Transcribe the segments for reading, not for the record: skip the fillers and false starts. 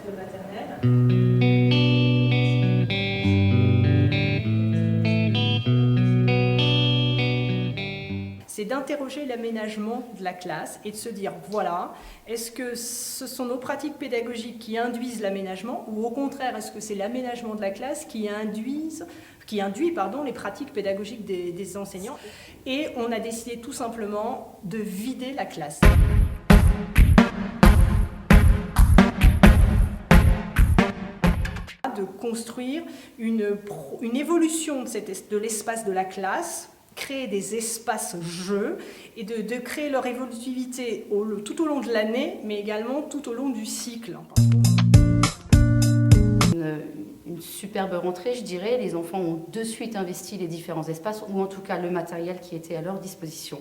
classe de maternelle. C'est d'interroger l'aménagement de la classe et de se dire, voilà, est-ce que ce sont nos pratiques pédagogiques qui induisent l'aménagement ou au contraire, est-ce que c'est l'aménagement de la classe qui induit les pratiques pédagogiques des enseignants? Et on a décidé tout simplement de vider la classe. De construire une évolution de l'espace de la classe, créer des espaces jeux et de créer leur évolutivité tout au long de l'année, mais également tout au long du cycle. Une superbe rentrée, je dirais. Les enfants ont de suite investi les différents espaces, ou en tout cas le matériel qui était à leur disposition.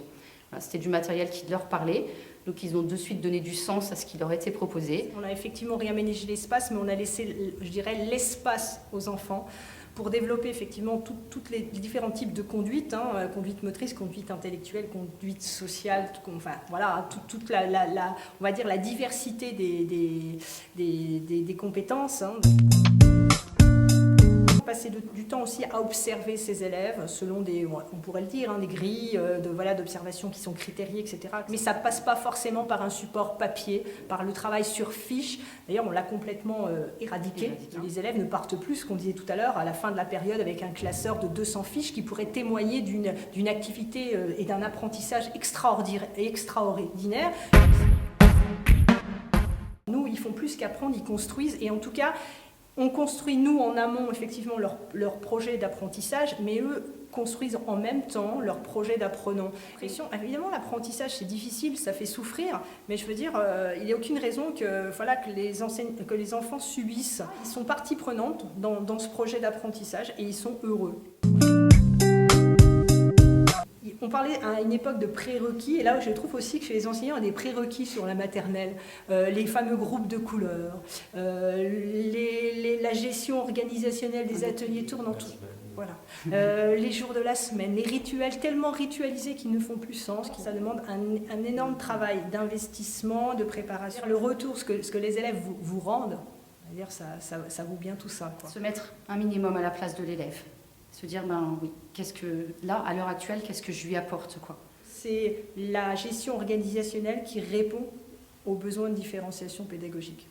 Voilà, c'était du matériel qui leur parlait, donc ils ont de suite donné du sens à ce qui leur était proposé. On a effectivement réaménagé l'espace, mais on a laissé, je dirais, l'espace aux enfants pour développer effectivement tous les différents types de conduite, conduite motrice, conduite intellectuelle, conduite sociale, enfin voilà, toute on va dire la diversité des compétences. Passer du temps aussi à observer ses élèves selon on pourrait le dire, des grilles d'observation qui sont critériées, etc. Mais ça ne passe pas forcément par un support papier, par le travail sur fiche. D'ailleurs, on l'a complètement éradiqué. Les élèves ne partent plus, ce qu'on disait tout à l'heure, à la fin de la période avec un classeur de 200 fiches qui pourrait témoigner d'une activité et d'un apprentissage extraordinaire. Nous, ils font plus qu'apprendre, ils construisent. Et en tout cas, on construit, nous, en amont, effectivement, leur projet d'apprentissage, mais eux construisent en même temps leur projet d'apprenant. Évidemment, l'apprentissage, c'est difficile, ça fait souffrir, mais je veux dire, il n'y a aucune raison que les enfants subissent. Ils sont partie prenante dans ce projet d'apprentissage et ils sont heureux. On parlait à une époque de prérequis, et là je trouve aussi que chez les enseignants, il y a des prérequis sur la maternelle, les fameux groupes de couleurs, la gestion organisationnelle des ateliers tournant tout. Voilà. Les jours de la semaine, les rituels tellement ritualisés qu'ils ne font plus sens, ça demande un énorme travail d'investissement, de préparation. Le retour, ce que les élèves vous rendent, ça vaut bien tout ça, quoi. Se mettre un minimum à la place de l'élève. Se dire, oui, là, à l'heure actuelle, qu'est-ce que je lui apporte, quoi. C'est la gestion organisationnelle qui répond aux besoins de différenciation pédagogique.